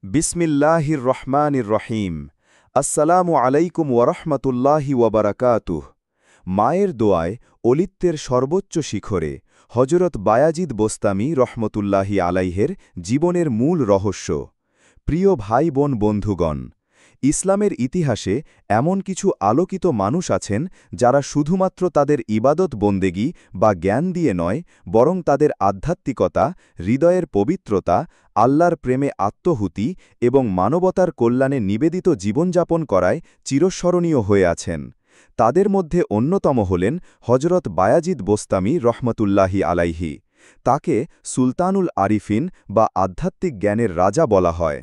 বিসমিল্লাহির রহমানির রহিম। আসসালামু আলাইকুম ওয়ারহমতুল্লাহি ওয়াবারাকাতুহ। মায়ের দোয়ায় অলিত্বের সর্বোচ্চ শিখরে হজরত বায়াজিদ বোস্তামি রহমতুল্লাহি আলাইহের জীবনের মূল রহস্য। প্রিয় ভাই বোন বন্ধুগণ, ইসলামের ইতিহাসে এমন কিছু আলোকিত মানুষ আছেন যারা শুধুমাত্র তাদের ইবাদত বন্দেগী বা জ্ঞান দিয়ে নয়, বরং তাদের আধ্যাত্মিকতা, হৃদয়ের পবিত্রতা, আল্লাহর প্রেমে আত্মহুতি এবং মানবতার কল্যাণে নিবেদিত জীবনযাপন করায় চিরস্মরণীয় হয়ে আছেন। তাদের মধ্যে অন্যতম হলেন হজরত বায়াজিদ বোস্তামি রহমতুল্লাহি আলাইহি। তাকে সুলতানুল আরিফিন বা আধ্যাত্মিক জ্ঞানের রাজা বলা হয়।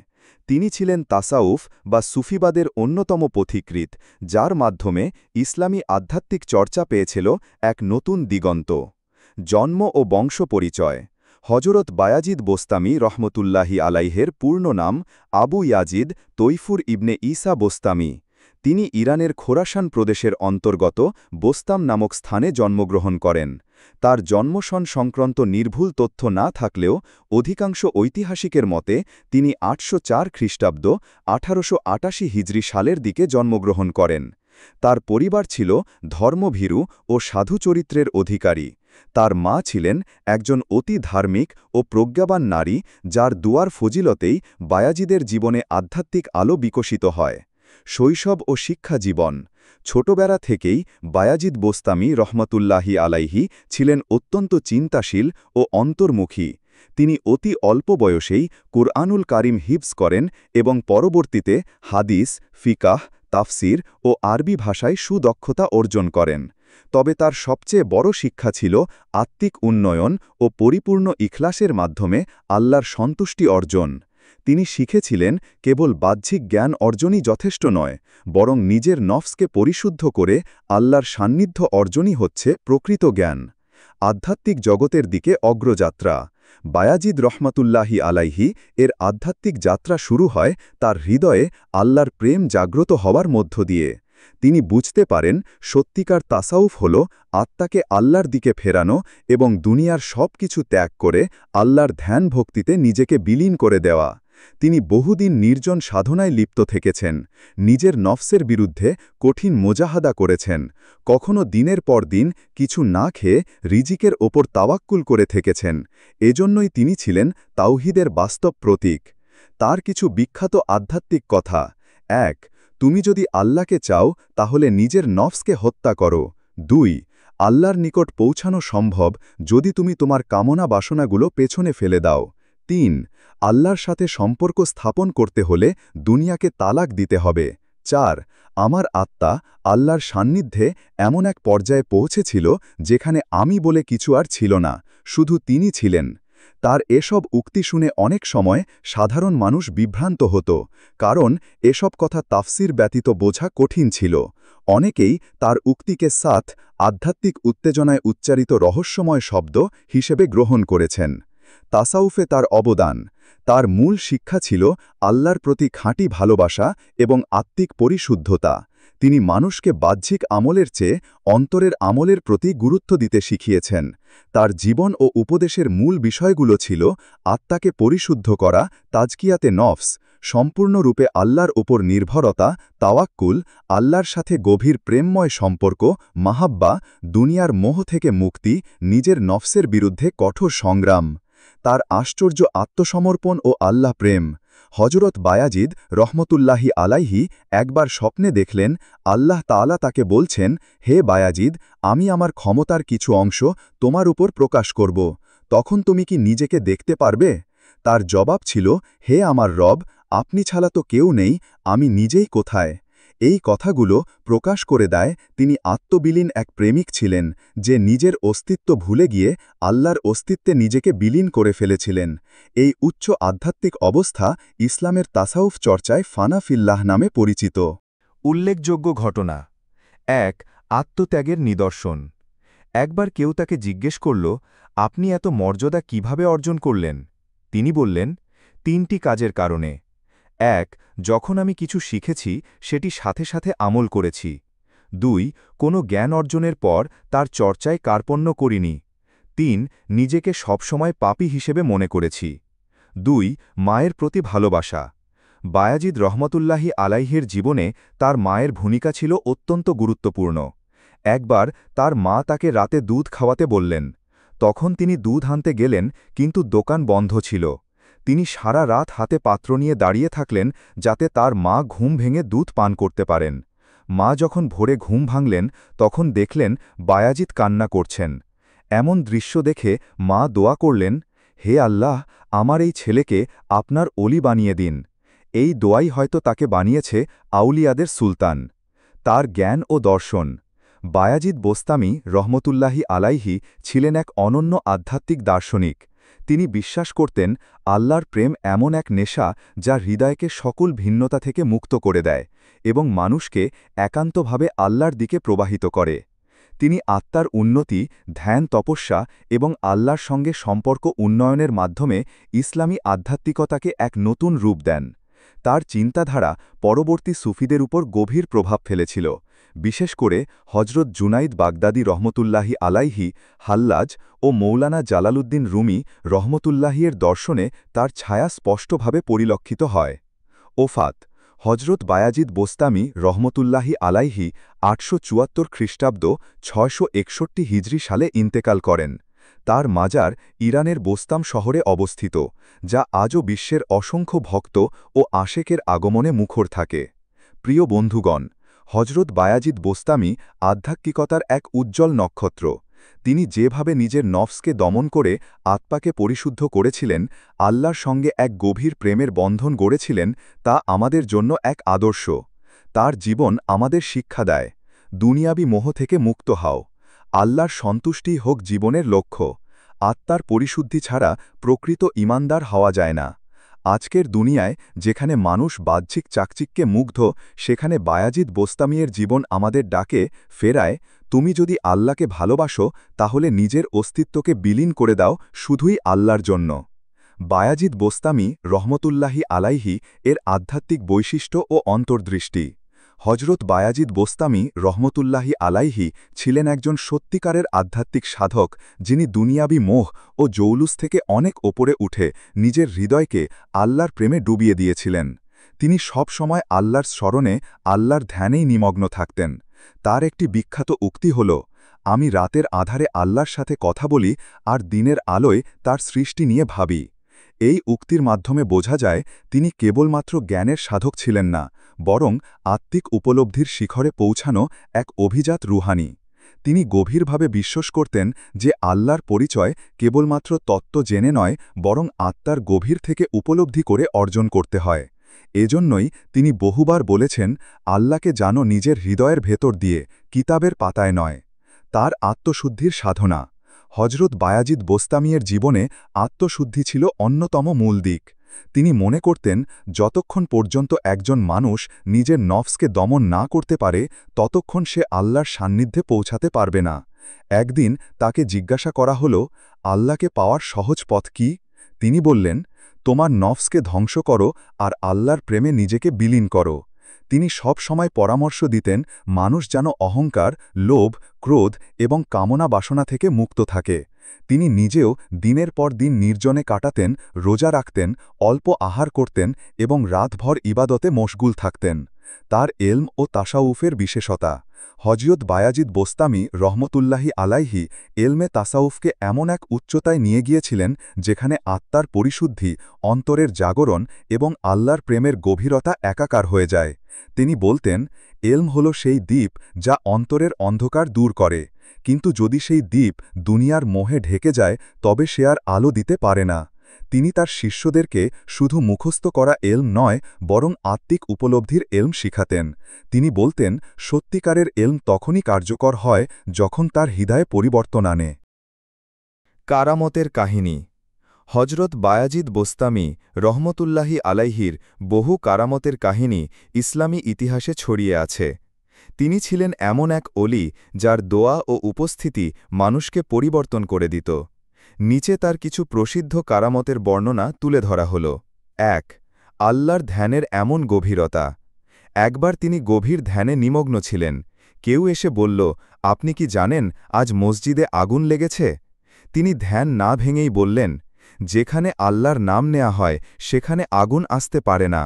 তিনি ছিলেন তাসাউফ বা সুফিবাদের অন্যতম পথিকৃৎ, যার মাধ্যমে ইসলামী আধ্যাত্মিক চর্চা পেয়েছিল এক নতুন দিগন্ত। জন্ম ও বংশ পরিচয়। হজরত বায়াজিদ বোস্তামি রহমতুল্লাহি আলাইহের পূর্ণ নাম আবু ইয়াজিদ তৈফুর ইবনে ঈসা বোস্তামি। তিনি ইরানের খোরাসান প্রদেশের অন্তর্গত বোস্তাম নামক স্থানে জন্মগ্রহণ করেন। তার জন্মসন সংক্রান্ত নির্ভুল তথ্য না থাকলেও অধিকাংশ ঐতিহাসিকের মতে তিনি ৮০৪ খ্রিস্টাব্দ ১৮৮৮ হিজরি সালের দিকে জন্মগ্রহণ করেন। তার পরিবার ছিল ধর্মভীরু ও সাধু চরিত্রের অধিকারী। তার মা ছিলেন একজন অতি ধার্মিক ও প্রজ্ঞাবান নারী, যার দুয়ার ফজিলতেই বায়াজিদের জীবনে আধ্যাত্মিক আলো বিকশিত হয়। শৈশব ও শিক্ষা জীবন। ছোটবেলা থেকেই বায়াজিদ বোস্তামি রহমতুল্লাহি আলাইহি ছিলেন অত্যন্ত চিন্তাশীল ও অন্তর্মুখী। তিনি অতি অল্প বয়সেই কুরআনুল কারিম হিফজ করেন এবং পরবর্তীতে হাদিস, ফিকাহ, তাফসির ও আরবি ভাষায় সুদক্ষতা অর্জন করেন। তবে তার সবচেয়ে বড় শিক্ষা ছিল আত্মিক উন্নয়ন ও পরিপূর্ণ ইখলাসের মাধ্যমে আল্লাহর সন্তুষ্টি অর্জন। তিনি শিখেছিলেন কেবল বাহ্যিক জ্ঞান অর্জনই যথেষ্ট নয়, বরং নিজের নফসকে পরিশুদ্ধ করে আল্লাহর সান্নিধ্য অর্জনই হচ্ছে প্রকৃত জ্ঞান। আধ্যাত্মিক জগতের দিকে অগ্রযাত্রা। বায়াজিদ রহমতুল্লাহি আলাইহি এর আধ্যাত্মিক যাত্রা শুরু হয় তার হৃদয়ে আল্লাহর প্রেম জাগ্রত হওয়ার মধ্য দিয়ে। তিনি বুঝতে পারেন সত্যিকার তাসাউফ হল আত্মাকে আল্লাহর দিকে ফেরানো এবং দুনিয়ার সব কিছু ত্যাগ করে আল্লাহর ধ্যান ভক্তিতে নিজেকে বিলীন করে দেওয়া। তিনি বহুদিন নির্জন সাধনায় লিপ্ত থেকেছেন, নিজের নফসের বিরুদ্ধে কঠিন মোজাহাদা করেছেন, কখনো দিনের পর দিন কিছু না খেয়ে রিজিকের ওপর তাওয়াক্কুল করে থেকেছেন। এজন্যই তিনি ছিলেন তাওহীদের বাস্তব প্রতীক। তার কিছু বিখ্যাত আধ্যাত্মিক কথা: ১. তুমি যদি আল্লাহকে চাও তাহলে নিজের নফসকে হত্যা করো। ২. আল্লাহর নিকট পৌঁছানো সম্ভব যদি তুমি তোমার কামনা বাসনাগুলো পেছনে ফেলে দাও। ৩. আল্লাহর সাথে সম্পর্ক স্থাপন করতে হলে দুনিয়াকে তালাক দিতে হবে। ৪. আমার আত্মা আল্লাহর সান্নিধ্যে এমন এক পর্যায়ে পৌঁছেছিল যেখানে আমি বলে কিছু আর ছিল না, শুধু তিনি ছিলেন। তার এসব উক্তি শুনে অনেক সময় সাধারণ মানুষ বিভ্রান্ত হতো, কারণ এসব কথা তাফসির ব্যতীত বোঝা কঠিন ছিল। অনেকেই তার উক্তিকে সাথ আধ্যাত্মিক উত্তেজনায় উচ্চারিত রহস্যময় শব্দ হিসেবে গ্রহণ করেছেন। তাসাউফে তার অবদান। তার মূল শিক্ষা ছিল আল্লাহর প্রতি খাঁটি ভালোবাসা এবং আত্মিক পরিশুদ্ধতা। তিনি মানুষকে বাহ্যিক আমলের চেয়ে অন্তরের আমলের প্রতি গুরুত্ব দিতে শিখিয়েছেন। তার জীবন ও উপদেশের মূল বিষয়গুলো ছিল আত্মাকে পরিশুদ্ধ করা, তাজকিয়াতে নফস, সম্পূর্ণরূপে আল্লাহর ওপর নির্ভরতা, তাওয়াক্কুল, আল্লাহর সাথে গভীর প্রেমময় সম্পর্ক, মাহাব্বা, দুনিয়ার মোহ থেকে মুক্তি, নিজের নফসের বিরুদ্ধে কঠোর সংগ্রাম। তার আশ্চর্য আত্মসমর্পণ ও আল্লাহ প্রেম। হজরত বায়াজিদ রহমতুল্লাহি আলাইহি একবার স্বপ্নে দেখলেন আল্লাহ তাআলা তাকে বলছেন, হে বায়াজিদ, আমি আমার ক্ষমতার কিছু অংশ তোমার উপর প্রকাশ করব, তখন তুমি কি নিজেকে দেখতে পারবে? তার জবাব ছিল, হে আমার রব, আপনি ছাড়া তো কেউ নেই, আমি নিজেই কোথায়? এই কথাগুলো প্রকাশ করে দেয় তিনি আত্মবিলীন এক প্রেমিক ছিলেন, যে নিজের অস্তিত্ব ভুলে গিয়ে আল্লাহর অস্তিত্বে নিজেকে বিলীন করে ফেলেছিলেন। এই উচ্চ আধ্যাত্মিক অবস্থা ইসলামের তাসাউফ চর্চায় ফানা ফিল্লাহ নামে পরিচিত। উল্লেখযোগ্য ঘটনা: ১. আত্মত্যাগের নিদর্শন। একবার কেউ তাকে জিজ্ঞেস করল, আপনি এত মর্যাদা কিভাবে অর্জন করলেন? তিনি বললেন, ৩টি কাজের কারণে। ১. যখন আমি কিছু শিখেছি সেটি সাথে সাথে আমল করেছি। ২. কোনো জ্ঞান অর্জনের পর তার চর্চায় কার্পণ্য করিনি। ৩. নিজেকে সবসময় পাপী হিসেবে মনে করেছি। ২. মায়ের প্রতি ভালোবাসা। বায়াজিদ রহমতুল্লাহি আলাইহির জীবনে তার মায়ের ভূমিকা ছিল অত্যন্ত গুরুত্বপূর্ণ। একবার তার মা তাকে রাতে দুধ খাওয়াতে বললেন। তখন তিনি দুধ আনতে গেলেন, কিন্তু দোকান বন্ধ ছিল। তিনি সারা রাত হাতে পাত্র নিয়ে দাঁড়িয়ে থাকলেন যাতে তার মা ঘুম ভেঙে দুধ পান করতে পারেন। মা যখন ভোরে ঘুম ভাঙলেন তখন দেখলেন বায়াজিদ কান্না করছেন। এমন দৃশ্য দেখে মা দোয়া করলেন, হে আল্লাহ, আমার এই ছেলেকে আপনার অলি বানিয়ে দিন। এই দোয়াই হয়তো তাকে বানিয়েছে আউলিয়াদের সুলতান। তার জ্ঞান ও দর্শন। বায়াজিদ বোস্তামি রহমতুল্লাহি আলাইহি ছিলেন এক অনন্য আধ্যাত্মিক দার্শনিক। তিনি বিশ্বাস করতেন আল্লাহর প্রেম এমন এক নেশা যা হৃদয়কে সকল ভিন্নতা থেকে মুক্ত করে দেয় এবং মানুষকে একান্তভাবে আল্লাহর দিকে প্রবাহিত করে। তিনি আত্মার উন্নতি, ধ্যান, তপস্যা এবং আল্লাহর সঙ্গে সম্পর্ক উন্নয়নের মাধ্যমে ইসলামী আধ্যাত্মিকতাকে এক নতুন রূপ দেন। তার চিন্তাধারা পরবর্তী সুফিদের উপর গভীর প্রভাব ফেলেছিল, বিশেষ করে হজরত জুনাইদ বাগদাদি রহমতুল্লাহি আলাইহি, হাল্লাজ ও মৌলানা জালালউদ্দিন রুমি রহমতুল্লাহিয়ের দর্শনে তার ছায়া স্পষ্টভাবে পরিলক্ষিত হয়। ওফাত হজরত বায়াজিদ বোস্তামি রহমতুল্লাহি আলাইহি ৮৭৪ খ্রিস্টাব্দ ৬৬১ হিজরি সালে ইন্তেকাল করেন। তার মাজার ইরানের বোস্তাম শহরে অবস্থিত, যা আজও বিশ্বের অসংখ্য ভক্ত ও আশেকের আগমনে মুখর থাকে। প্রিয় বন্ধুগণ, হজরত বায়াজিদ বোস্তামি আধ্যাত্মিকতার এক উজ্জ্বল নক্ষত্র। তিনি যেভাবে নিজের নফসকে দমন করে আত্মাকে পরিশুদ্ধ করেছিলেন, আল্লাহর সঙ্গে এক গভীর প্রেমের বন্ধন গড়েছিলেন, তা আমাদের জন্য এক আদর্শ। তার জীবন আমাদের শিক্ষা দেয়, দুনিয়াবি মোহ থেকে মুক্ত হও। আল্লাহর সন্তুষ্টিই হোক জীবনের লক্ষ্য। আত্মার পরিশুদ্ধি ছাড়া প্রকৃত ঈমানদার হওয়া যায় না। আজকের দুনিয়ায় যেখানে মানুষ বাহ্যিক চাকচিক্যে মুগ্ধ, সেখানে বায়াজিদ বোস্তামিয়ের জীবন আমাদের ডাকে ফেরায়, তুমি যদি আল্লাহকে ভালোবাসো তাহলে নিজের অস্তিত্বকে বিলীন করে দাও শুধুই আল্লাহর জন্য। বায়াজিদ বোস্তামি রহমতুল্লাহি আলাইহি এর আধ্যাত্মিক বৈশিষ্ট্য ও অন্তর্দৃষ্টি। হজরত বায়াজিদ বোস্তামি রহমতুল্লাহি আলাইহি ছিলেন একজন সত্যিকারের আধ্যাত্মিক সাধক, যিনি দুনিয়াবি মোহ ও জৌলুস থেকে অনেক ওপরে উঠে নিজের হৃদয়কে আল্লাহর প্রেমে ডুবিয়ে দিয়েছিলেন। তিনি সব সময় আল্লাহর স্মরণে, আল্লাহর ধ্যানেই নিমগ্ন থাকতেন। তার একটি বিখ্যাত উক্তি হল, আমি রাতের আধারে আল্লাহর সাথে কথা বলি আর দিনের আলোয় তার সৃষ্টি নিয়ে ভাবি। এই উক্তির মাধ্যমে বোঝা যায় তিনি কেবলমাত্র জ্ঞানের সাধক ছিলেন না, বরং আত্মিক উপলব্ধির শিখরে পৌঁছানো এক অভিজাত রুহানি। তিনি গভীরভাবে বিশ্বাস করতেন যে আল্লাহর পরিচয় কেবলমাত্র তত্ত্ব জেনে নয়, বরং আত্মার গভীর থেকে উপলব্ধি করে অর্জন করতে হয়। এজন্যই তিনি বহুবার বলেছেন, আল্লাহকে জানো নিজের হৃদয়ের ভেতর দিয়ে, কিতাবের পাতায় নয়। তার আত্মশুদ্ধির সাধনা। হজরত বায়াজিদ বোস্তামিয়ের জীবনে আত্মশুদ্ধি ছিল অন্যতম মূল দিক। তিনি মনে করতেন যতক্ষণ পর্যন্ত একজন মানুষ নিজের নফসকে দমন না করতে পারে, ততক্ষণ সে আল্লাহর সান্নিধ্যে পৌঁছাতে পারবে না। একদিন তাকে জিজ্ঞাসা করা হল, আল্লাহকে পাওয়ার সহজ পথ কি? তিনি বললেন, তোমার নফসকে ধ্বংস করো আর আল্লাহর প্রেমে নিজেকে বিলীন করো। তিনি সব সময় পরামর্শ দিতেন মানুষ যেন অহংকার, লোভ, ক্রোধ এবং কামনা বাসনা থেকে মুক্ত থাকে। তিনি নিজেও দিনের পর দিন নির্জনে কাটাতেন, রোজা রাখতেন, অল্প আহার করতেন এবং রাতভর ইবাদতে মশগুল থাকতেন। তার এলম ও তাসাউফের বিশেষতা। হজরত বায়াজিদ বোস্তামি রহমতুল্লাহি আলাইহি এলমে তাসাউফকে এমন এক উচ্চতায় নিয়ে গিয়েছিলেন যেখানে আত্মার পরিশুদ্ধি, অন্তরের জাগরণ এবং আল্লাহর প্রেমের গভীরতা একাকার হয়ে যায়। তিনি বলতেন, এলম হল সেই দ্বীপ যা অন্তরের অন্ধকার দূর করে, কিন্তু যদি সেই দ্বীপ দুনিয়ার মোহে ঢেকে যায় তবে সে আর আলো দিতে পারে না। তিনি তার শিষ্যদেরকে শুধু মুখস্থ করা এলম নয়, বরং আত্মিক উপলব্ধির এলম শিখাতেন। তিনি বলতেন, সত্যিকারের এলম তখনই কার্যকর হয় যখন তার হৃদয়ে পরিবর্তন আনে। কারামতের কাহিনী। হজরত বায়াজিদ বোস্তামি রহমতুল্লাহি আলাইহির বহু কারামতের কাহিনী ইসলামী ইতিহাসে ছড়িয়ে আছে। তিনি ছিলেন এমন এক অলি যার দোয়া ও উপস্থিতি মানুষকে পরিবর্তন করে দিত। নিচে তার কিছু প্রসিদ্ধ কারামতের বর্ণনা তুলে ধরা হল। ১. আল্লাহর ধ্যানের এমন গভীরতা। একবার তিনি গভীর ধ্যানে নিমগ্ন ছিলেন। কেউ এসে বলল, আপনি কি জানেন আজ মসজিদে আগুন লেগেছে? তিনি ধ্যান না ভেঙেই বললেন, যেখানে আল্লাহর নাম নেওয়া হয় সেখানে আগুন আসতে পারে না।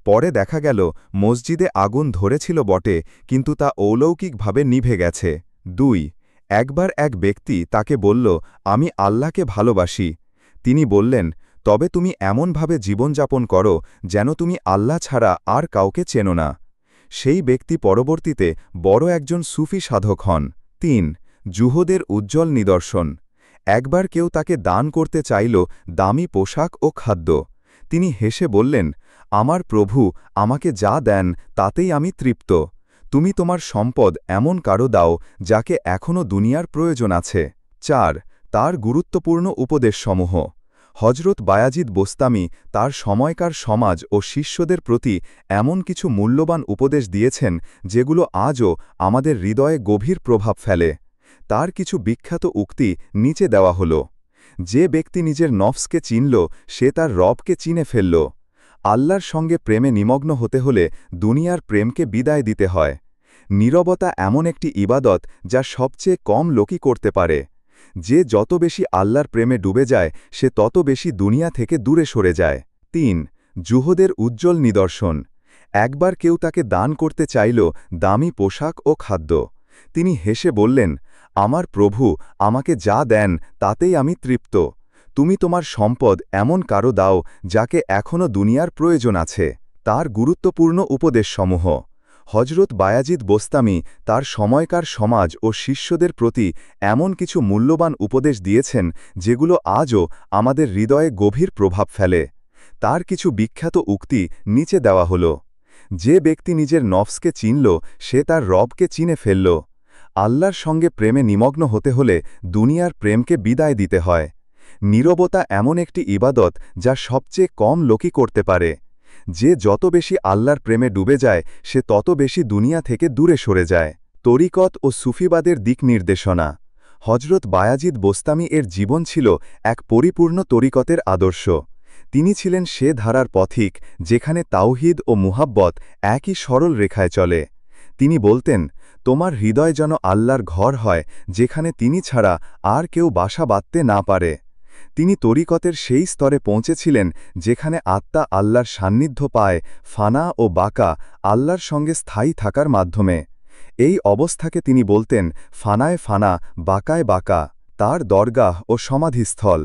পরে দেখা গেল মসজিদে আগুন ধরেছিল বটে, কিন্তু তা অলৌকিকভাবে নিভে গেছে। 2 একবার এক ব্যক্তি তাকে বলল, আমি আল্লাহকে ভালোবাসি। তিনি বললেন, তবে তুমি এমনভাবে জীবনযাপন করো যেন তুমি আল্লাহ ছাড়া আর কাউকে চেনো না। সেই ব্যক্তি পরবর্তীতে বড় একজন সুফি সাধক হন। 3 জুহদের উজ্জ্বল নিদর্শন। একবার কেউ তাকে দান করতে চাইল দামি পোশাক ও খাদ্য। তিনি হেসে বললেন, আমার প্রভু আমাকে যা দেন তাতেই আমি তৃপ্ত। তুমি তোমার সম্পদ এমন কারো দাও যাকে এখনও দুনিয়ার প্রয়োজন আছে। 4 তার গুরুত্বপূর্ণ উপদেশসমূহ। হজরত বায়াজিদ বোস্তামি তার সময়কার সমাজ ও শিষ্যদের প্রতি এমন কিছু মূল্যবান উপদেশ দিয়েছেন যেগুলো আজও আমাদের হৃদয়ে গভীর প্রভাব ফেলে। তার কিছু বিখ্যাত উক্তি নিচে দেওয়া হল। যে ব্যক্তি নিজের নফসকে চিনল সে তার রবকে চিনে ফেলল। আল্লাহর সঙ্গে প্রেমে নিমগ্ন হতে হলে দুনিয়ার প্রেমকে বিদায় দিতে হয়। নীরবতা এমন একটি ইবাদত যা সবচেয়ে কম লোকই করতে পারে। যে যত বেশি আল্লাহর প্রেমে ডুবে যায় সে তত বেশি দুনিয়া থেকে দূরে সরে যায়। 3 জুহদের উজ্জ্বল নিদর্শন। একবার কেউ তাকে দান করতে চাইল দামি পোশাক ও খাদ্য। তিনি হেসে বললেন, আমার প্রভু আমাকে যা দেন তাতেই আমি তৃপ্ত। তুমি তোমার সম্পদ এমন কারো দাও যাকে এখনও দুনিয়ার প্রয়োজন আছে। তার গুরুত্বপূর্ণ উপদেশসমূহ। হজরত বায়াজিদ বোস্তামি তার সময়কার সমাজ ও শিষ্যদের প্রতি এমন কিছু মূল্যবান উপদেশ দিয়েছেন যেগুলো আজও আমাদের হৃদয়ে গভীর প্রভাব ফেলে। তার কিছু বিখ্যাত উক্তি নিচে দেওয়া হল। যে ব্যক্তি নিজের নফসকে চিনল সে তার রবকে চিনে ফেলল। আল্লাহর সঙ্গে প্রেমে নিমগ্ন হতে হলে দুনিয়ার প্রেমকে বিদায় দিতে হয়। নীরবতা এমন একটি ইবাদত যা সবচেয়ে কম লোকই করতে পারে। যে যত বেশি আল্লাহর প্রেমে ডুবে যায় সে তত বেশি দুনিয়া থেকে দূরে সরে যায়। তরিকত ও সুফিবাদের দিক নির্দেশনা। হজরত বায়াজিদ বোস্তামি এর জীবন ছিল এক পরিপূর্ণ তরিকতের আদর্শ। তিনি ছিলেন সে ধারার পথিক যেখানে তাওহিদ ও মুহাব্বত একই সরল রেখায় চলে। তিনি বলতেন, তোমার হৃদয় যেন আল্লাহর ঘর হয় যেখানে তিনি ছাড়া আর কেউ বাসা বাঁধতে না পারে। তিনি তরিকতের সেই স্তরে পৌঁছেছিলেন যেখানে আত্মা আল্লাহর সান্নিধ্য পায় ফানা ও বাকা আল্লাহর সঙ্গে স্থায়ী থাকার মাধ্যমে। এই অবস্থাকে তিনি বলতেন ফানায় ফানা বাকায় বাকা। তার দরগাহ ও সমাধিস্থল।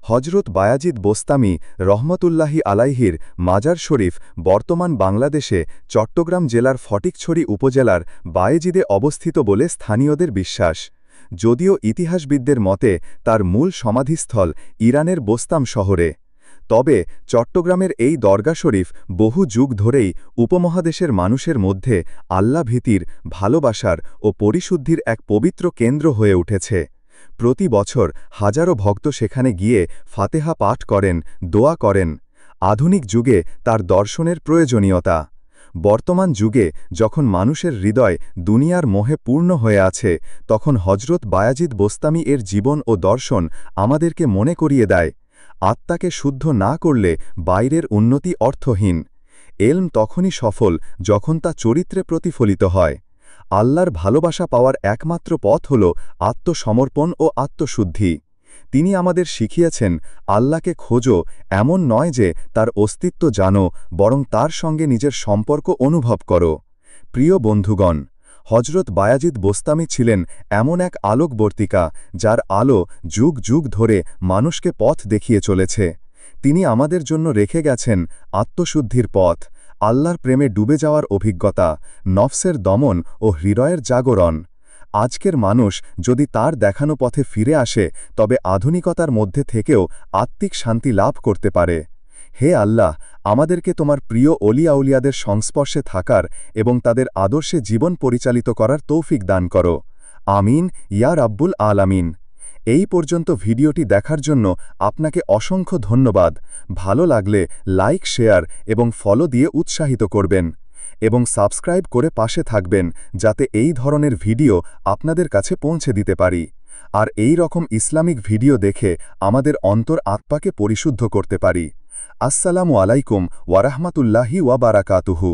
হজরত বায়াজিদ বোস্তামি রহমতুল্লাহি আলাইহির মাজার শরীফ বর্তমান বাংলাদেশে চট্টগ্রাম জেলার ফটিকছড়ি উপজেলার বায়েজিদে অবস্থিত বলে স্থানীয়দের বিশ্বাস। যদিও ইতিহাসবিদদের মতে তার মূল সমাধিস্থল ইরানের বোস্তাম শহরে। তবে চট্টগ্রামের এই দরগা শরীফ বহু যুগ ধরেই উপমহাদেশের মানুষের মধ্যে আল্লাহ ভীতির, ভালোবাসার ও পরিশুদ্ধির এক পবিত্র কেন্দ্র হয়ে উঠেছে। প্রতি বছর হাজারো ভক্ত সেখানে গিয়ে ফাতেহা পাঠ করেন, দোয়া করেন। আধুনিক যুগে তার দর্শনের প্রয়োজনীয়তা। বর্তমান যুগে যখন মানুষের হৃদয় দুনিয়ার মোহে পূর্ণ হয়ে আছে তখন হজরত বায়াজিদ বোস্তামি এর জীবন ও দর্শন আমাদেরকে মনে করিয়ে দেয়, আত্মাকে শুদ্ধ না করলে বাইরের উন্নতি অর্থহীন। এলম তখনই সফল যখন তা চরিত্রে প্রতিফলিত হয়। আল্লাহর ভালোবাসা পাওয়ার একমাত্র পথ হল আত্মসমর্পণ ও আত্মশুদ্ধি। তিনি আমাদের শিখিয়েছেন, আল্লাহকে খোঁজো এমন নয় যে তার অস্তিত্ব জানো, বরং তার সঙ্গে নিজের সম্পর্ক অনুভব করো। প্রিয় বন্ধুগণ, হজরত বায়াজিদ বোস্তামি ছিলেন এমন এক আলোকবর্তিকা যার আলো যুগ যুগ ধরে মানুষকে পথ দেখিয়ে চলেছে। তিনি আমাদের জন্য রেখে গেছেন আত্মশুদ্ধির পথ, আল্লাহর প্রেমে ডুবে যাওয়ার অভিজ্ঞতা, নফসের দমন ও হৃদয়ের জাগরণ। আজকের মানুষ যদি তার দেখানো পথে ফিরে আসে তবে আধুনিকতার মধ্যে থেকেও আত্মিক শান্তি লাভ করতে পারে। হে আল্লাহ, আমাদেরকে তোমার প্রিয় অলি আউলিয়াদের সংস্পর্শে থাকার এবং তাদের আদর্শে জীবন পরিচালিত করার তৌফিক দান করো। আমিন ইয়া রাব্বুল আলামিন। এই পর্যন্ত ভিডিওটি দেখার জন্য আপনাকে অসংখ্য ধন্যবাদ। ভালো লাগলে লাইক, শেয়ার এবং ফলো দিয়ে উৎসাহিত করবেন এবং সাবস্ক্রাইব করে পাশে থাকবেন যাতে এই ধরনের ভিডিও আপনাদের কাছে পৌঁছে দিতে পারি আর এই রকম ইসলামিক ভিডিও দেখে আমাদের অন্তর আত্মাকে পরিশুদ্ধ করতে পারি। আসসালামু আলাইকুম ওয়া রাহমাতুল্লাহি ওয়া বারাকাতুহু।